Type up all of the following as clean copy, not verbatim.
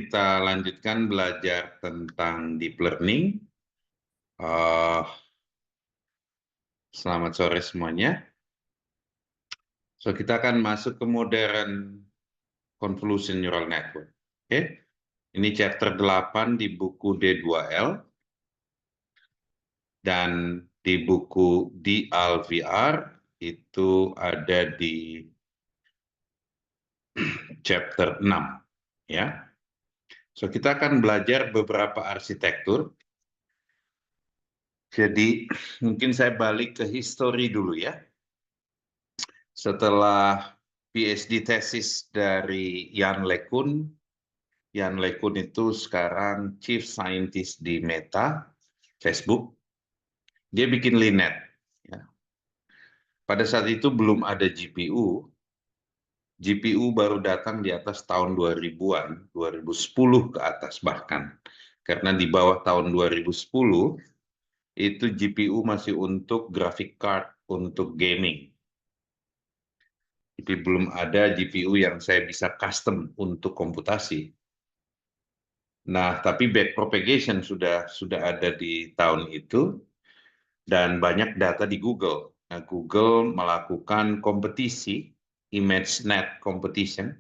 kita lanjutkan belajar tentang deep learning. Selamat sore semuanya. So, kita akan masuk ke modern convolution neural network. Oke. Ini chapter 8 di buku D2L. Dan di buku DLVR itu ada di chapter 6. Ya. So, kita akan belajar beberapa arsitektur. Jadi, mungkin saya balik ke history dulu ya. Setelah PhD tesis dari Jan LeCun itu sekarang Chief Scientist di Meta, Facebook. Dia bikin Linet. Ya. Pada saat itu belum ada GPU. GPU baru datang di atas tahun 2000-an, 2010 ke atas bahkan. Karena di bawah tahun 2010, itu GPU masih untuk graphic card, untuk gaming. Jadi belum ada GPU yang saya bisa custom untuk komputasi. Nah, tapi backpropagation sudah ada di tahun itu, dan banyak data di Google. Nah, Google melakukan kompetisi, ImageNet Competition.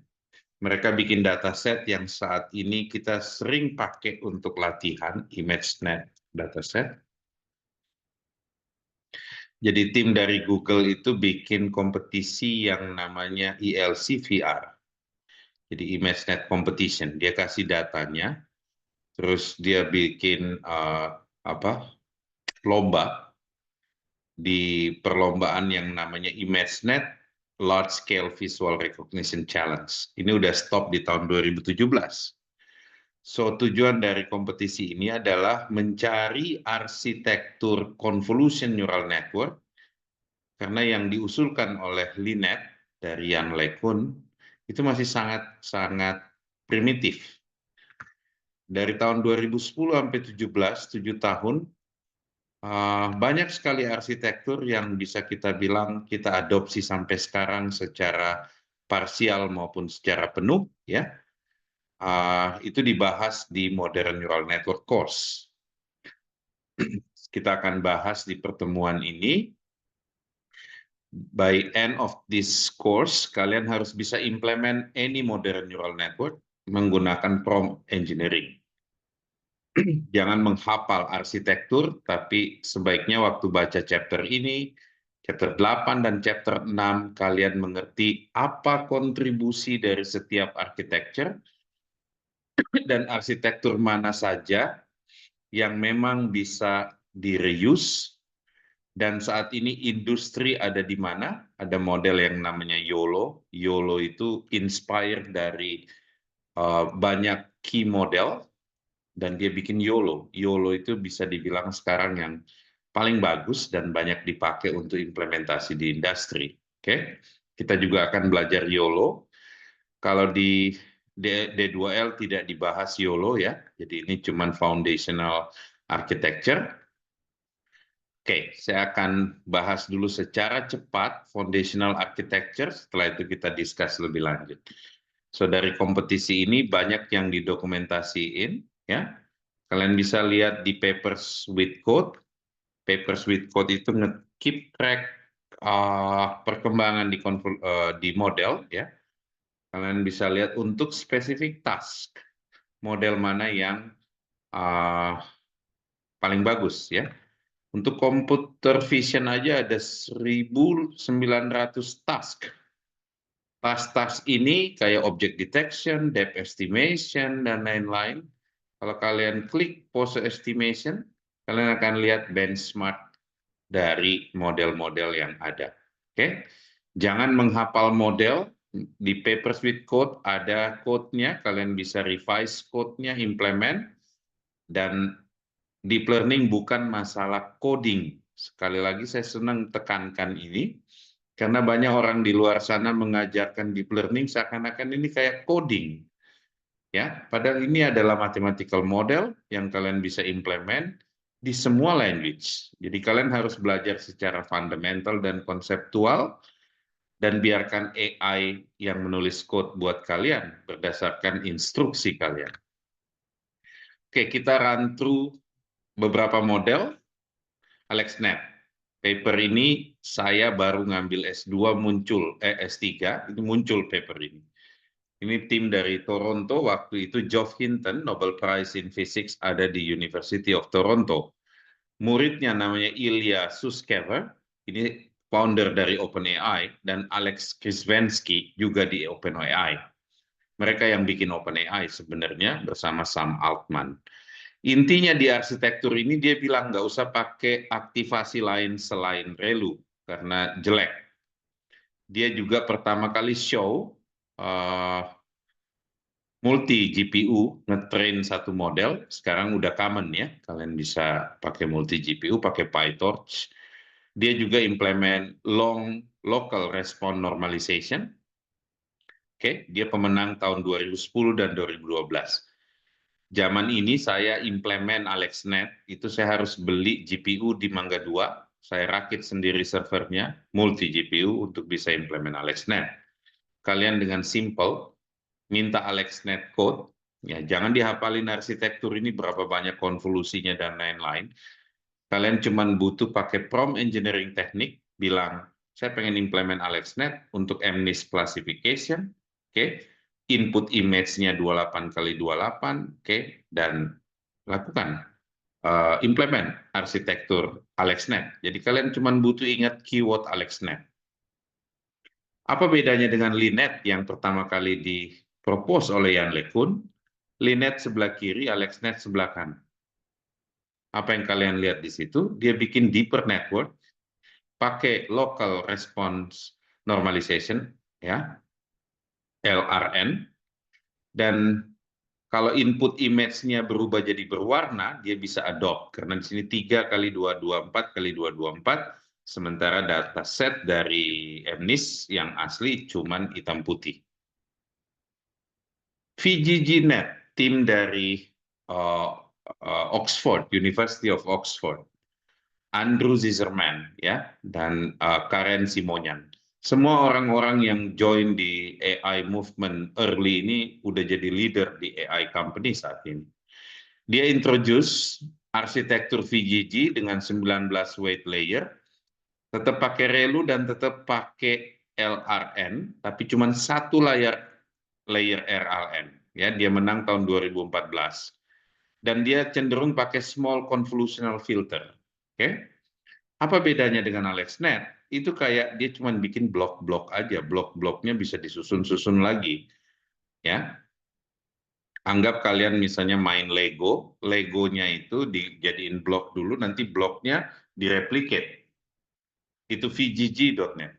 Mereka bikin dataset yang saat ini kita sering pakai untuk latihan, ImageNet dataset. Jadi tim dari Google itu bikin kompetisi yang namanya ILC VR. Jadi ImageNet Competition. Dia kasih datanya, terus dia bikin lomba. Di perlombaan yang namanya ImageNet Large Scale Visual Recognition Challenge. Ini udah stop di tahun 2017. So, tujuan dari kompetisi ini adalah mencari arsitektur convolution neural network, karena yang diusulkan oleh Linet dari Jan LeCun itu masih sangat primitif. Dari tahun 2010 sampai 2017, 7 tahun, banyak sekali arsitektur yang bisa kita bilang kita adopsi sampai sekarang secara parsial maupun secara penuh, ya. Itu dibahas di Modern Neural Network Course. Kita akan bahas di pertemuan ini. By end of this course, kalian harus bisa implement any modern neural network menggunakan prompt engineering. Jangan menghafal arsitektur, tapi sebaiknya waktu baca chapter ini, chapter 8 dan chapter 6, kalian mengerti apa kontribusi dari setiap architecture, dan arsitektur mana saja yang memang bisa di-reuse, dan saat ini industri ada di mana. Ada model yang namanya YOLO. YOLO itu inspired dari banyak key model, dan dia bikin YOLO. YOLO itu bisa dibilang sekarang yang paling bagus dan banyak dipakai untuk implementasi di industri. Oke, kita juga akan belajar YOLO. Kalau di D2L tidak dibahas YOLO ya, jadi ini cuma foundational architecture. Oke, saya akan bahas dulu secara cepat foundational architecture, setelah itu kita discuss lebih lanjut. So, dari kompetisi ini banyak yang didokumentasiin, ya. Kalian bisa lihat di Papers with Code. Papers with Code itu nge-keep track perkembangan di model, ya. Kalian bisa lihat untuk spesifik task, model mana yang paling bagus, ya. Untuk computer vision aja ada 1.900 task. Task-task ini kayak object detection, depth estimation, dan lain-lain. Kalau kalian klik pose estimation, kalian akan lihat benchmark dari model-model yang ada. Oke, jangan menghafal model. Di Papers with Code ada code-nya, kalian bisa revise code-nya, implement. Dan deep learning bukan masalah coding. Sekali lagi saya senang tekankan ini, karena banyak orang di luar sana mengajarkan deep learning seakan-akan ini kayak coding. Ya, padahal ini adalah mathematical model yang kalian bisa implement di semua language. Jadi kalian harus belajar secara fundamental dan konseptual, dan biarkan AI yang menulis code buat kalian berdasarkan instruksi kalian. Oke, kita run through beberapa model AlexNet. Paper ini saya baru ngambil S2 S3, itu muncul paper ini. Ini tim dari Toronto, waktu itu Geoff Hinton, Nobel Prize in Physics ada di University of Toronto. Muridnya namanya Ilya Sutskever, ini founder dari OpenAI, dan Alex Krizhevsky juga di OpenAI. Mereka yang bikin OpenAI sebenarnya bersama Sam Altman. Intinya di arsitektur ini dia bilang nggak usah pakai aktivasi lain selain ReLU karena jelek. Dia juga pertama kali show multi GPU ngetrain satu model. Sekarang udah common ya, kalian bisa pakai multi GPU, pakai PyTorch. Dia juga implement long local response normalization. Oke, dia pemenang tahun 2010 dan 2012. Zaman ini saya implement AlexNet, itu saya harus beli GPU di Mangga 2, saya rakit sendiri servernya, multi GPU untuk bisa implement AlexNet. Kalian dengan simple, minta AlexNet code, ya jangan dihafalin arsitektur ini berapa banyak konvolusinya dan lain-lain. Kalian cuma butuh pakai prompt engineering teknik, bilang, saya pengen implement AlexNet untuk MNIST classification, oke, input image-nya 28 kali 28, oke, dan lakukan implement arsitektur AlexNet. Jadi kalian cuma butuh ingat keyword AlexNet. Apa bedanya dengan Linet yang pertama kali dipropose oleh Jan LeCun? Linet sebelah kiri, AlexNet sebelah kanan. Apa yang kalian lihat di situ? Dia bikin deeper network, pakai local response normalization, ya, LRN, dan kalau input image-nya berubah jadi berwarna, dia bisa adopt. Karena di sini 3 kali 224 kali 224, sementara dataset dari MNIST yang asli cuman hitam putih. VGGNet, tim dari Oxford, University of Oxford, Andrew Zizerman, ya, dan Karen Simonian. Semua orang-orang yang join di AI movement early ini udah jadi leader di AI company saat ini. Dia introduce arsitektur VGG dengan 19 weight layer, tetap pakai ReLU dan tetap pakai LRN, tapi cuma satu layer RLN. Ya, dia menang tahun 2014. Dan dia cenderung pakai small convolutional filter. Oke? Apa bedanya dengan AlexNet? Itu kayak dia cuma bikin blok-blok aja, blok-bloknya bisa disusun-susun lagi. Ya, anggap kalian misalnya main Lego, Legonya itu dijadiin blok dulu, nanti bloknya direplicate. Itu VGG.net.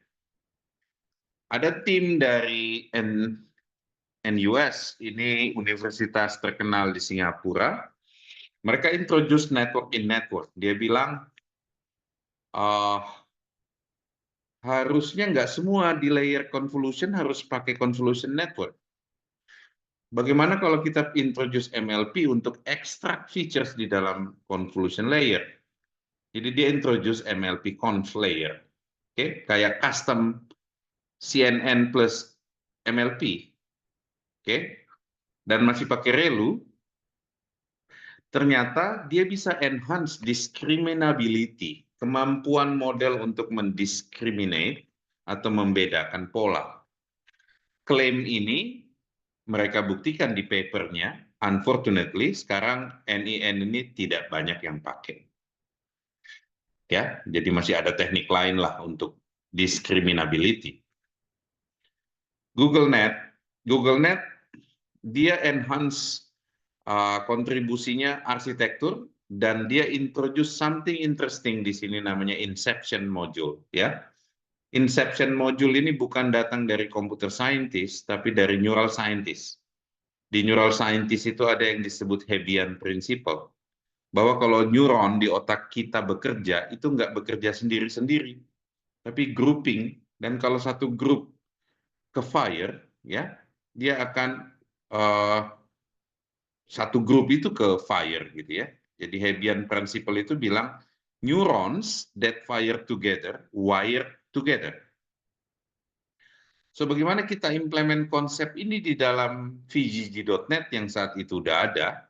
Ada tim dari NUS, ini universitas terkenal di Singapura. Mereka introduce network in network. Dia bilang, harusnya nggak semua di layer convolution harus pakai convolution network. Bagaimana kalau kita introduce MLP untuk extract features di dalam convolution layer? Jadi dia introduce MLP conv layer. Oke, kayak custom CNN plus MLP. Oke. Dan masih pakai ReLU. Ternyata dia bisa enhance discriminability, kemampuan model untuk mendiscriminate atau membedakan pola. Klaim ini mereka buktikan di papernya, unfortunately sekarang NIN ini tidak banyak yang pakai. Ya, jadi masih ada teknik lain lah untuk discriminability. GoogleNet dia enhance kontribusinya arsitektur dan dia introduce something interesting di sini namanya inception module, ya. Inception module ini bukan datang dari computer scientist tapi dari neural scientist. Di neural scientist itu ada yang disebut Hebbian principle, bahwa kalau neuron di otak kita bekerja itu nggak bekerja sendiri-sendiri, tapi grouping, dan kalau satu grup ke fire, ya, dia akan satu grup itu ke fire gitu ya. Jadi Hebbian principle itu bilang neurons that fire together wire together. So bagaimana kita implement konsep ini di dalam VGG.net yang saat itu udah ada?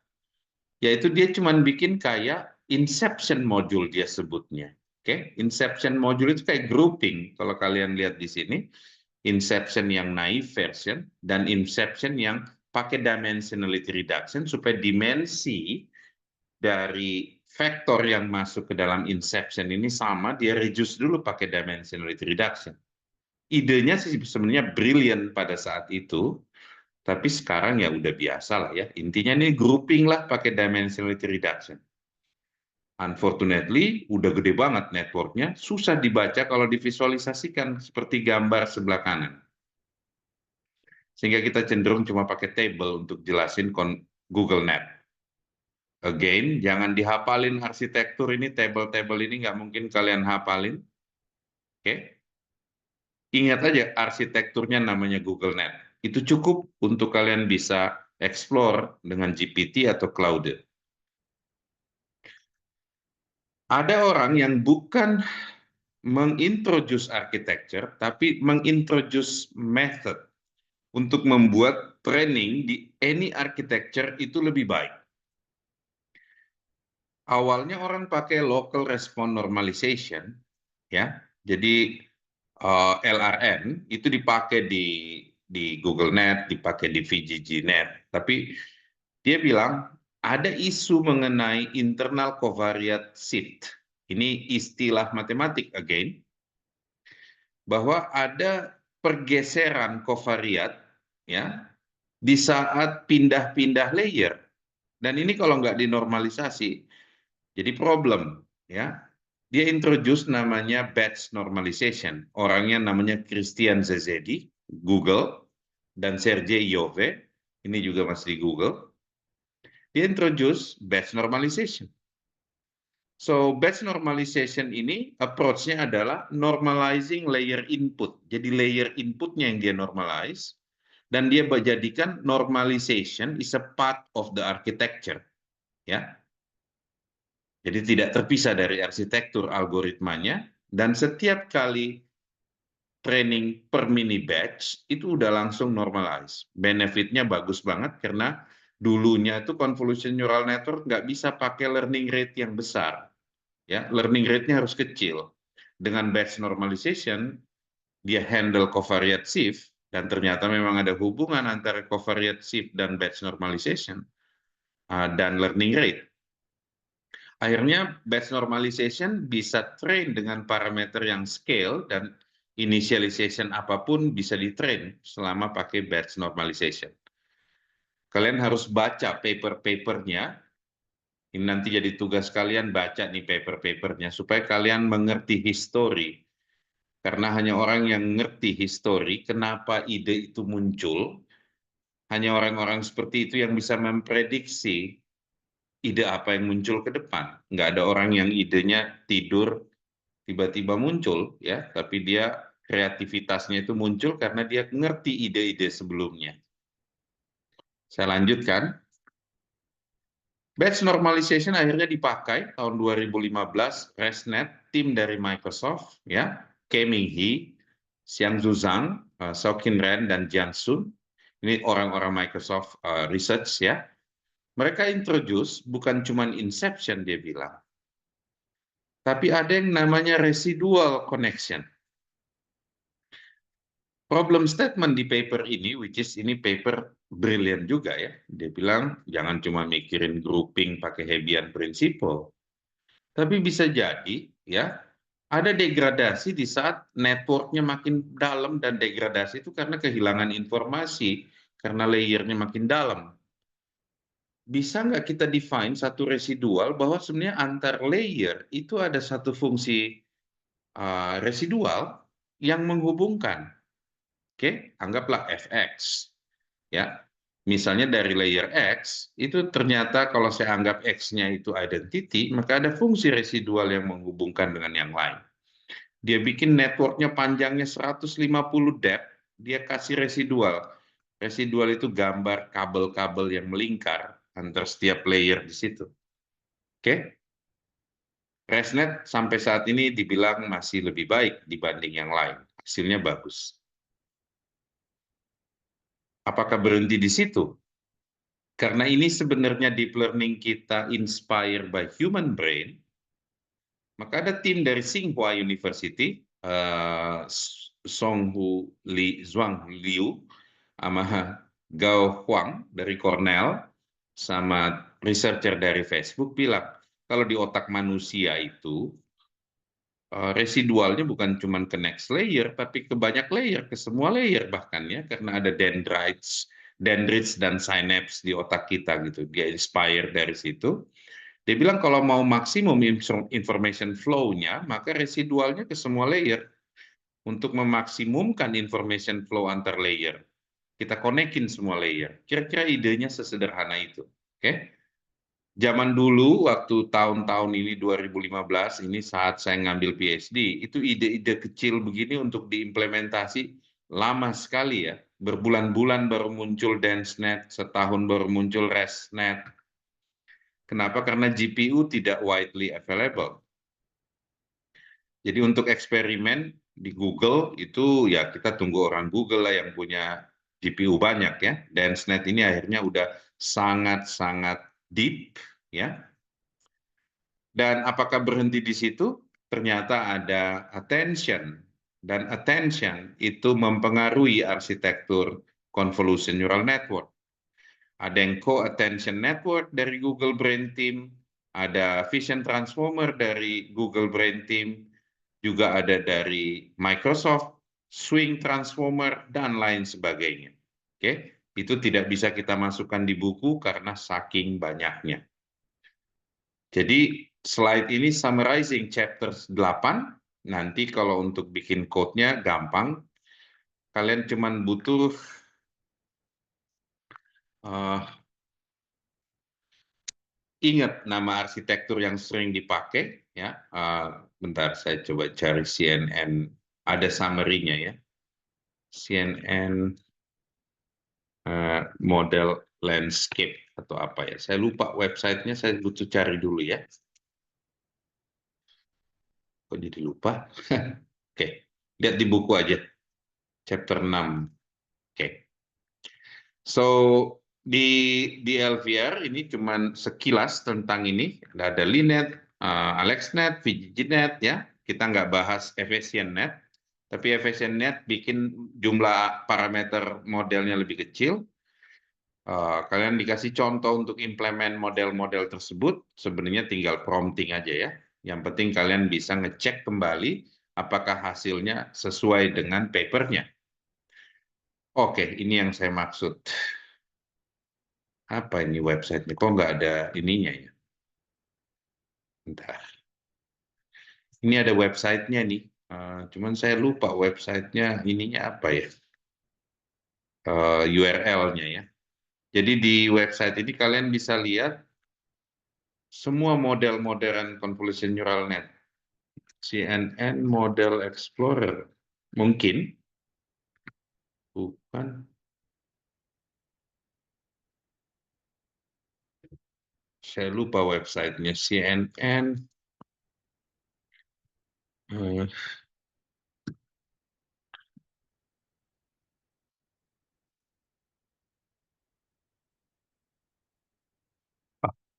Yaitu dia cuma bikin kayak inception module dia sebutnya. Oke, inception module itu kayak grouping. Kalau kalian lihat di sini, inception yang naive version dan inception yang pakai dimensionality reduction supaya dimensi dari vektor yang masuk ke dalam inception ini sama, dia reduce dulu pakai dimensionality reduction. Idenya sih sebenarnya brilliant pada saat itu, tapi sekarang ya udah biasa lah ya. Intinya ini grouping lah pakai dimensionality reduction. Unfortunately, udah gede banget networknya, susah dibaca kalau divisualisasikan seperti gambar sebelah kanan. Sehingga kita cenderung cuma pakai table untuk jelasin Google Net. Again, jangan dihafalin arsitektur ini, table-table ini nggak mungkin kalian hafalin. Oke? Ingat aja arsitekturnya namanya Google Net. Itu cukup untuk kalian bisa explore dengan GPT atau Claude. Ada orang yang bukan mengintroduce architecture, tapi mengintroduce method untuk membuat training di any architecture itu lebih baik. Awalnya orang pakai local response normalization, ya. Jadi LRN itu dipakai di Google Net, dipakai di VGG-Net. Tapi dia bilang ada isu mengenai internal covariate shift. Ini istilah matematik again, bahwa ada pergeseran covariat ya di saat pindah-pindah layer. Dan ini kalau nggak dinormalisasi, jadi problem ya. Dia introduce namanya batch normalization. Orangnya namanya Christian Szedi, Google, dan Sergey Yove, ini juga masih di Google. Dia introduce batch normalization. So batch normalization ini approach-nya adalah normalizing layer input. Jadi layer inputnya yang dia normalize, dan dia menjadikan normalization is a part of the architecture. Ya, jadi tidak terpisah dari arsitektur algoritmanya, dan setiap kali training per mini batch itu udah langsung normalize. Benefitnya bagus banget karena dulunya itu convolution neural network nggak bisa pakai learning rate yang besar. Ya, learning rate-nya harus kecil. Dengan batch normalization, dia handle covariate shift, dan ternyata memang ada hubungan antara covariate shift dan batch normalization dan learning rate. Akhirnya batch normalization bisa train dengan parameter yang scale, dan initialization apapun bisa di-train selama pakai batch normalization. Kalian harus baca paper-papernya. Ini nanti jadi tugas kalian baca nih paper-papernya supaya kalian mengerti history. Karena hanya orang yang ngerti history, kenapa ide itu muncul, hanya orang-orang seperti itu yang bisa memprediksi ide apa yang muncul ke depan. Nggak ada orang yang idenya tidur tiba-tiba muncul, ya, tapi dia kreativitasnya itu muncul karena dia ngerti ide-ide sebelumnya. Saya lanjutkan. Batch normalization akhirnya dipakai tahun 2015, ResNet, tim dari Microsoft, ya, Keming Hee, Xiangzu Zhang, Xiaoqin Ren, dan Jian Sun. Ini orang-orang Microsoft Research, ya. Mereka introduce bukan cuma inception, dia bilang, tapi ada yang namanya residual connection. Problem statement di paper ini, which is ini paper brilliant juga ya. Dia bilang jangan cuma mikirin grouping pakai Hebbian principle, tapi bisa jadi ya ada degradasi di saat networknya makin dalam, dan degradasi itu karena kehilangan informasi karena layernya makin dalam. Bisa nggak kita define satu residual bahwa sebenarnya antar layer itu ada satu fungsi residual yang menghubungkan. Oke, anggaplah fx. Ya, misalnya dari layer X, itu ternyata kalau saya anggap X-nya itu identity, maka ada fungsi residual yang menghubungkan dengan yang lain. Dia bikin networknya panjangnya 150 depth, dia kasih residual. Residual itu gambar kabel-kabel yang melingkar antar setiap layer di situ. Oke? ResNet sampai saat ini dibilang masih lebih baik dibanding yang lain. Hasilnya bagus. Apakah berhenti di situ? Karena ini sebenarnya deep learning kita inspired by human brain, maka ada tim dari Tsinghua University, Songhu Li Zhuang Liu, sama Gao Huang dari Cornell, sama researcher dari Facebook bilang, kalau di otak manusia itu, residualnya bukan cuma ke next layer, tapi ke banyak layer, ke semua layer bahkan ya, karena ada dendrites dan synapse di otak kita gitu. Dia inspire dari situ. Dia bilang kalau mau maksimum information flow-nya, maka residualnya ke semua layer. Untuk memaksimumkan information flow antar layer, kita konekin semua layer. Kira-kira idenya sesederhana itu. Oke? Zaman dulu, waktu tahun-tahun ini 2015, ini saat saya ngambil PhD, itu ide-ide kecil begini untuk diimplementasi lama sekali ya. Berbulan-bulan baru muncul DenseNet, setahun baru muncul ResNet. Kenapa? Karena GPU tidak widely available. Jadi untuk eksperimen di Google itu ya kita tunggu orang Google lah yang punya GPU banyak ya. DenseNet ini akhirnya udah sangat-sangat deep ya. Dan apakah berhenti di situ? Ternyata ada attention. Dan attention itu mempengaruhi arsitektur convolution neural network. Ada yang co-attention network dari Google Brain Team, ada vision transformer dari Google Brain Team, juga ada dari Microsoft, swing transformer, dan lain sebagainya. Oke, itu tidak bisa kita masukkan di buku karena saking banyaknya. Jadi slide ini summarizing chapter 8, nanti kalau untuk bikin code-nya gampang, kalian cuman butuh ingat nama arsitektur yang sering dipakai, ya. Bentar, saya coba cari CNN, ada summary-nya ya. CNN model landscape atau apa ya? Saya lupa websitenya, saya butuh cari dulu ya. Kok jadi lupa? Oke, lihat di buku aja, chapter 6. Oke. So di LVR ini cuman sekilas tentang ini. Ada Linet, AlexNet, VGGNet ya. Kita nggak bahas EfficientNet, tapi EfficientNet bikin jumlah parameter modelnya lebih kecil. Kalian dikasih contoh untuk implement model-model tersebut, sebenarnya tinggal prompting aja ya. Yang penting kalian bisa ngecek kembali apakah hasilnya sesuai dengan papernya. Oke, ini yang saya maksud. Apa ini websitenya? Kok nggak ada ininya ya? Bentar. Ini ada websitenya nih. Cuman saya lupa websitenya ininya apa ya? URL-nya ya. Jadi di website ini kalian bisa lihat semua model modern convolution neural net. CNN Model Explorer. Mungkin. Bukan. Saya lupa websitenya. CNN.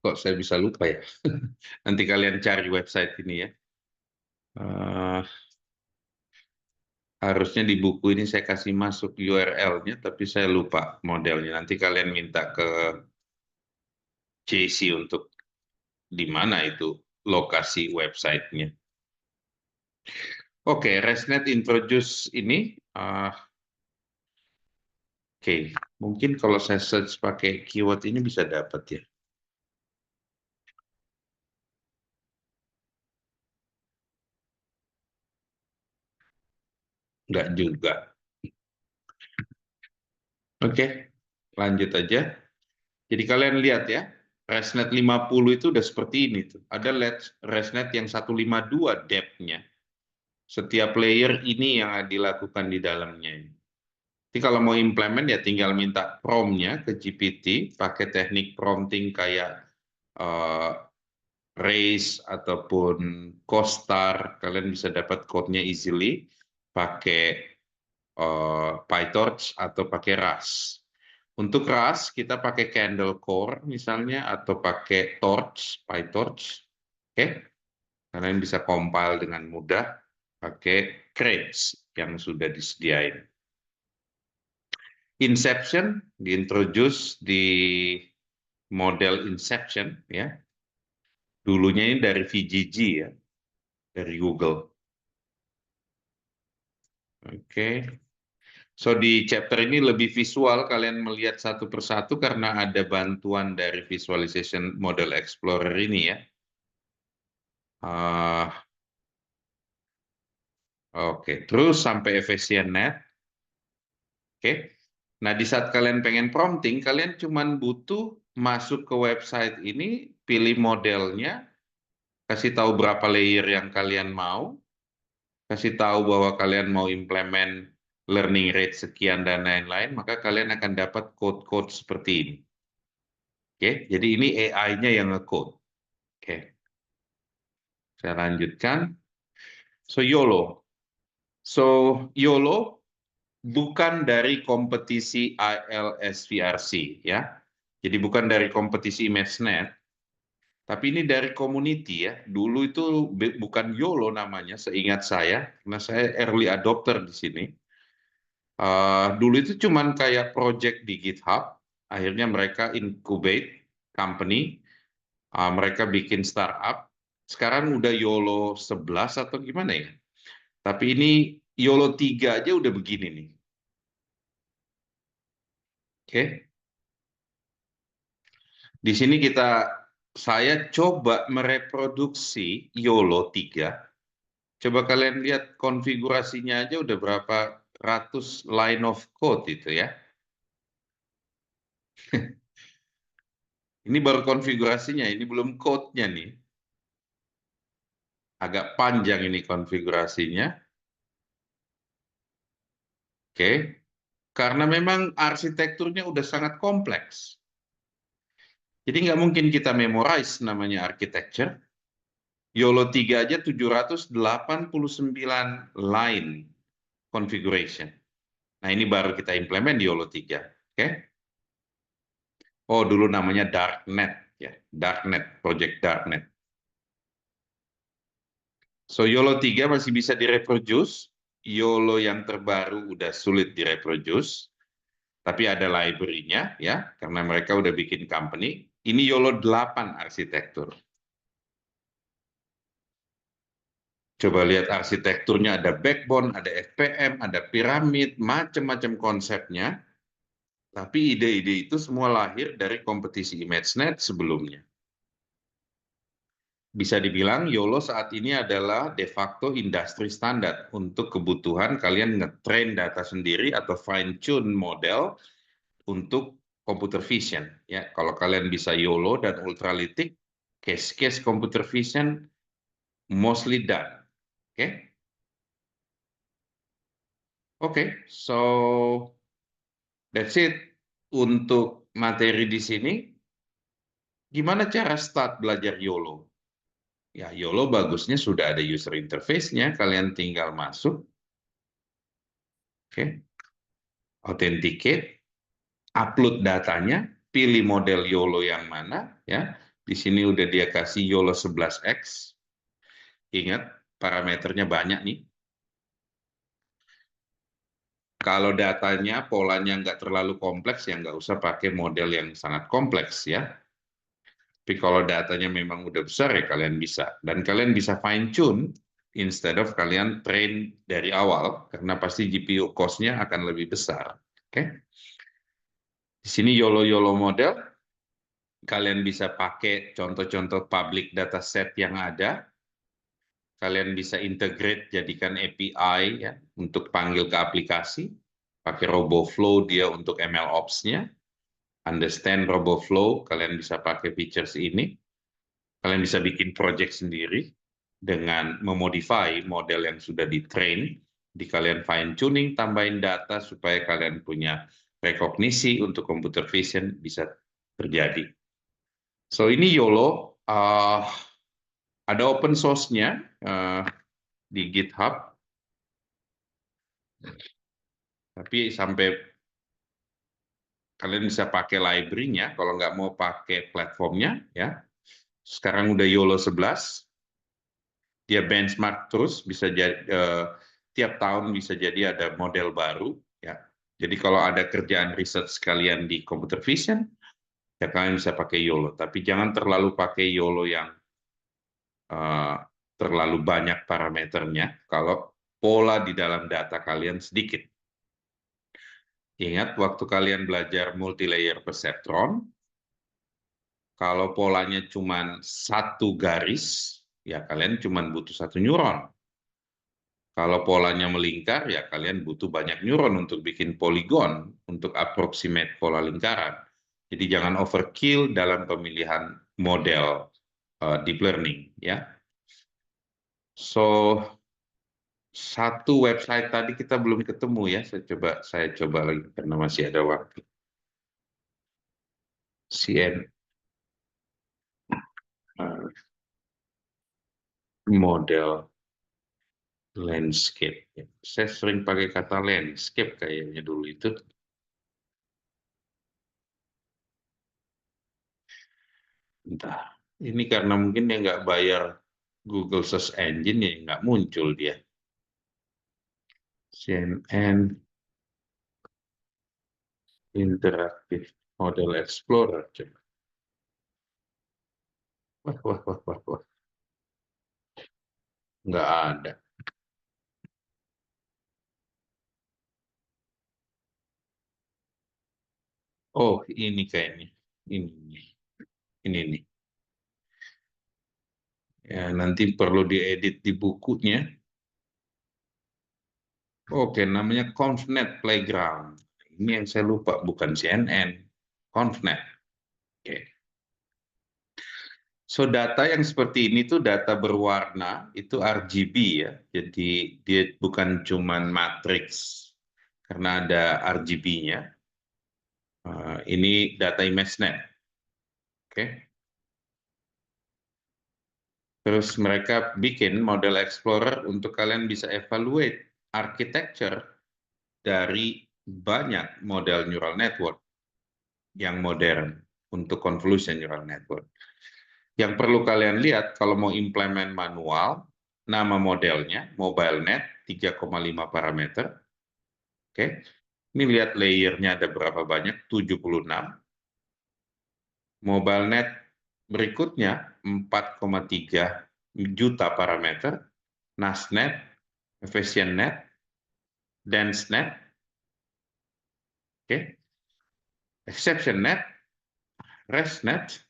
Kok saya bisa lupa ya? Nanti kalian cari website ini ya. Harusnya di buku ini saya kasih masuk URL-nya, tapi saya lupa modelnya. Nanti kalian minta ke JC untuk di mana itu lokasi websitenya. Oke, ResNet introduce ini. Oke, mungkin kalau saya search pakai keyword ini bisa dapat ya. Enggak juga. Oke, lanjut aja. Jadi kalian lihat ya, ResNet 50 itu udah seperti ini tuh. Ada ResNet yang 152 depth-nya. Setiap layer ini yang dilakukan di dalamnya. Jadi kalau mau implement ya tinggal minta prompt-nya ke GPT, pakai teknik prompting kayak Race ataupun CoStar, kalian bisa dapat code-nya easily pakai PyTorch atau pakai Rust. Untuk RAS kita pakai Candle Core misalnya atau pakai Torch, PyTorch. Oke. Kalian bisa compile dengan mudah pakai crates yang sudah disediain. Inception diintroduce di model Inception ya. Dulunya ini dari VGG ya, dari Google. Oke. So di chapter ini lebih visual, kalian melihat satu persatu karena ada bantuan dari visualization model explorer ini ya. Oke, terus sampai efficient net. Oke. Nah, di saat kalian pengen prompting, kalian cuma butuh masuk ke website ini, pilih modelnya, kasih tahu berapa layer yang kalian mau, kasih tahu bahwa kalian mau implement learning rate sekian dan lain-lain, maka kalian akan dapat code-code seperti ini. Oke, jadi ini AI-nya yang nge-code. Oke, saya lanjutkan. So YOLO. So YOLO bukan dari kompetisi ILSVRC ya. Jadi bukan dari kompetisi ImageNet, tapi ini dari community ya. Dulu itu bukan YOLO namanya, seingat saya, karena saya early adopter di sini. Dulu itu cuman kayak project di GitHub, akhirnya mereka incubate company, mereka bikin startup. Sekarang udah YOLO 11 atau gimana ya? Tapi ini YOLO 3 aja udah begini nih. Oke. Di sini saya coba mereproduksi YOLO 3. Coba kalian lihat konfigurasinya aja udah berapa ratus line of code itu ya. Ini baru konfigurasinya, ini belum code-nya nih. Agak panjang ini konfigurasinya. Oke. Karena memang arsitekturnya udah sangat kompleks. Jadi nggak mungkin kita memorize namanya architecture. YOLO 3 aja 789 line configuration. Nah, ini baru kita implement di YOLO 3. Oke? Oh, dulu namanya Darknet ya. Darknet, Project Darknet. So YOLO 3 masih bisa direproduce. YOLO yang terbaru udah sulit direproduce. Tapi ada library-nya ya, karena mereka udah bikin company. Ini YOLO 8 arsitektur. Coba lihat arsitekturnya, ada backbone, ada FPM, ada piramid, macam-macam konsepnya. Tapi ide-ide itu semua lahir dari kompetisi ImageNet sebelumnya. Bisa dibilang YOLO saat ini adalah de facto industri standar untuk kebutuhan kalian nge-train data sendiri atau fine-tune model untuk computer vision. Ya, kalau kalian bisa YOLO dan ultralitik, case-case computer vision mostly done. Oke? Oke, so that's it untuk materi di sini. Gimana cara start belajar YOLO? Ya, YOLO bagusnya sudah ada user interface-nya, kalian tinggal masuk, oke, authenticate, upload datanya, pilih model YOLO yang mana, ya. Di sini udah dia kasih YOLO 11X. Ingat, parameternya banyak nih. Kalau datanya, polanya nggak terlalu kompleks, ya nggak usah pakai model yang sangat kompleks, ya. Tapi kalau datanya memang udah besar, ya kalian bisa. Dan kalian bisa fine-tune, instead of kalian train dari awal, karena pasti GPU cost-nya akan lebih besar. Oke? Di sini YOLO-YOLO model, kalian bisa pakai contoh-contoh public dataset yang ada, kalian bisa integrate, jadikan API ya, untuk panggil ke aplikasi, pakai RoboFlow dia untuk MLOps-nya, understand RoboFlow, kalian bisa pakai features ini, kalian bisa bikin project sendiri, dengan memodify model yang sudah di-train, di kalian fine-tuning, tambahin data, supaya kalian punya rekognisi untuk computer vision bisa terjadi. So ini YOLO, ada open source-nya di GitHub, tapi sampai Kalian bisa pakai library-nya, kalau nggak mau pakai platformnya, ya. Sekarang udah YOLO 11, dia benchmark terus, bisa jadi tiap tahun bisa jadi ada model baru, ya. Jadi kalau ada kerjaan riset sekalian di computer vision, ya kalian bisa pakai YOLO. Tapi jangan terlalu pakai YOLO yang eh, terlalu banyak parameternya, kalau pola di dalam data kalian sedikit. Ingat, waktu kalian belajar multilayer perceptron, kalau polanya cuma satu garis, ya kalian cuma butuh satu neuron. Kalau polanya melingkar, ya kalian butuh banyak neuron untuk bikin poligon, untuk approximate pola lingkaran. Jadi jangan overkill dalam pemilihan model deep learning, ya. So, satu website tadi kita belum ketemu ya. Saya coba lagi karena masih ada waktu. CN model landscape. Saya sering pakai kata landscape kayaknya dulu itu. Entah. Ini karena mungkin dia nggak bayar Google Search Engine ya nggak muncul dia. CNN Interactive Model Explorer. Coba. Wah, wah, wah, wah, wah. Nggak ada. Oh, ini kayaknya. Ini nih. Ya, nanti perlu diedit di bukunya. Oke, namanya ConvNet Playground. Ini yang saya lupa, bukan CNN. ConvNet. Oke. So, data yang seperti ini tuh data berwarna, itu RGB ya. Jadi dia bukan cuman matriks, karena ada RGB-nya. Ini data ImageNet. Oke. Terus mereka bikin model Explorer untuk kalian bisa evaluate architecture dari banyak model neural network yang modern untuk convolution neural network. Yang perlu kalian lihat kalau mau implement manual, nama modelnya MobileNet 3,5 parameter. Oke. Ini lihat layernya ada berapa banyak, 76. MobileNet berikutnya 4,3 juta parameter. NASNet, EfficientNet, DenseNet, oke. ExceptionNet, ResNet.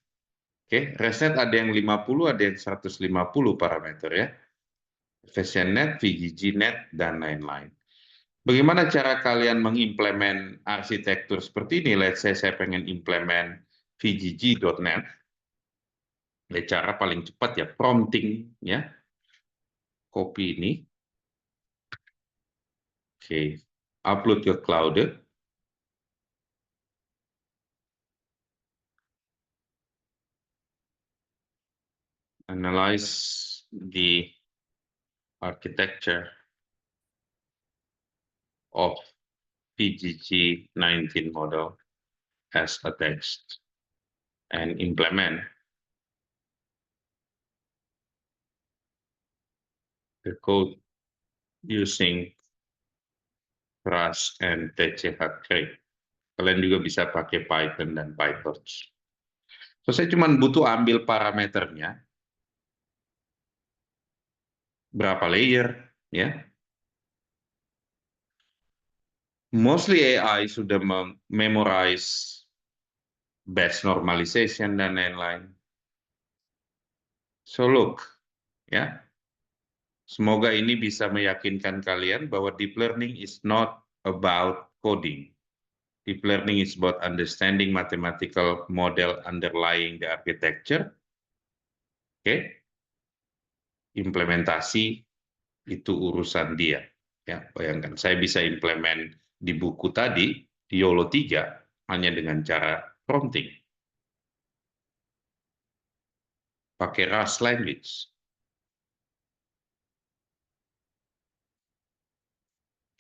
Oke, ResNet ada yang 50, ada yang 150 parameter ya. EfficientNet, VGGNet, dan lain-lain. Bagaimana cara kalian mengimplement arsitektur seperti ini? Let's say saya pengen implement VGG.net. Ya, cara paling cepat ya prompting ya. Copy ini. Oke. Upload ke cloud. Analyze the architecture of PGG-19 model as a text and implement the code using Rust and TCHK. Kalian juga bisa pakai Python dan PyTorch. So, saya cuma butuh ambil parameternya, berapa layer, ya. Mostly AI sudah memorize batch normalization dan lain-lain. So look, ya. Semoga ini bisa meyakinkan kalian bahwa deep learning is not about coding. Deep learning is about understanding mathematical model underlying the architecture. Oke, implementasi itu urusan dia. Ya, bayangkan saya bisa implement di buku tadi di YOLO 3 hanya dengan cara prompting. Pakai Rust language.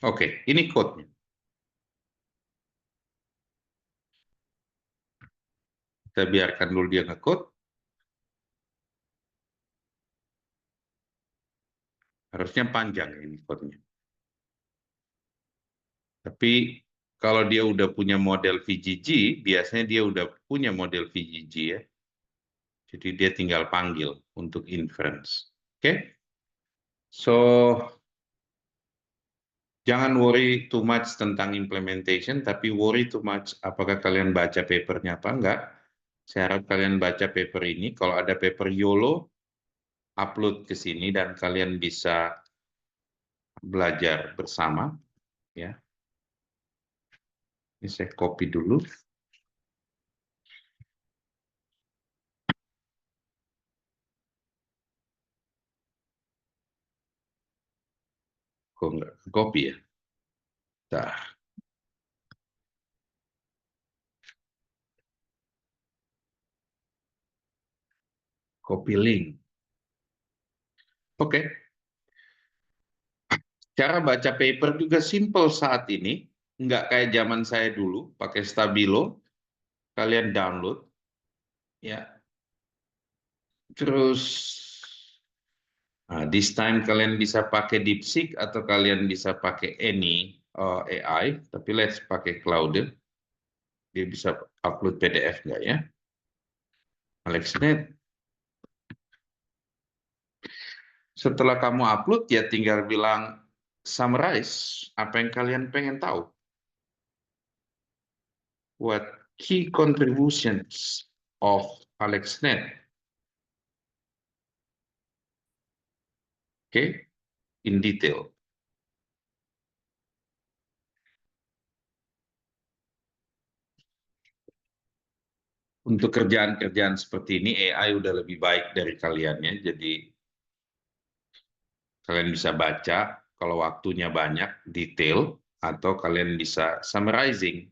Oke, ini code-nya. Kita biarkan dulu dia nge-code. Harusnya panjang ini code-nya. Tapi kalau dia udah punya model VGG, biasanya dia udah punya model VGG ya. Jadi dia tinggal panggil untuk inference. Oke? So, jangan worry too much tentang implementation, tapi worry too much apakah kalian baca papernya apa enggak. Saya harap kalian baca paper ini. Kalau ada paper YOLO, upload ke sini dan kalian bisa belajar bersama. Ya, ini saya copy dulu. Kok nggak copy ya? Dah, copy link. Oke, cara baca paper juga simple saat ini. Nggak kayak zaman saya dulu, pakai Stabilo. Kalian download. Ya, terus this time kalian bisa pakai DeepSeek atau kalian bisa pakai any AI, tapi let's pakai Claude. Dia bisa upload PDF nggak ya? AlexNet. Setelah kamu upload, ya tinggal bilang summarize apa yang kalian pengen tahu. What key contributions of AlexNet? Okay, in detail. Untuk kerjaan-kerjaan seperti ini, AI udah lebih baik dari kalian ya. Jadi kalian bisa baca kalau waktunya banyak, detail, atau kalian bisa summarizing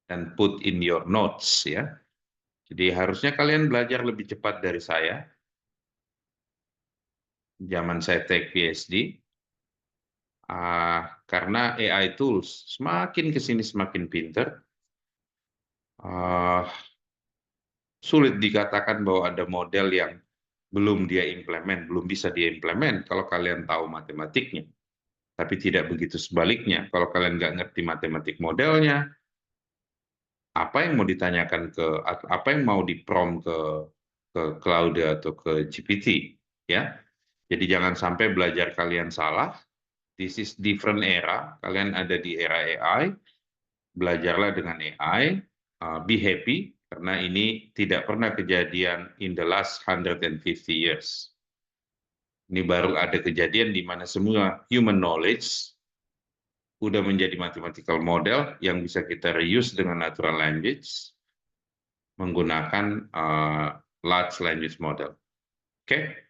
dan put in your notes ya. Jadi harusnya kalian belajar lebih cepat dari saya. Zaman saya take PhD, karena AI tools semakin ke sini semakin pinter. Sulit dikatakan bahwa ada model yang belum dia implement, belum bisa dia implement kalau kalian tahu matematiknya. Tapi tidak begitu sebaliknya. Kalau kalian nggak ngerti matematik modelnya, apa yang mau ditanyakan apa yang mau di-prompt ke Claude atau ke GPT, ya. Jadi jangan sampai belajar kalian salah. This is different era. Kalian ada di era AI. Belajarlah dengan AI. Be happy karena ini tidak pernah kejadian in the last 150 years. Ini baru ada kejadian di mana semua human knowledge udah menjadi mathematical model yang bisa kita reuse dengan natural language menggunakan large language model. Oke?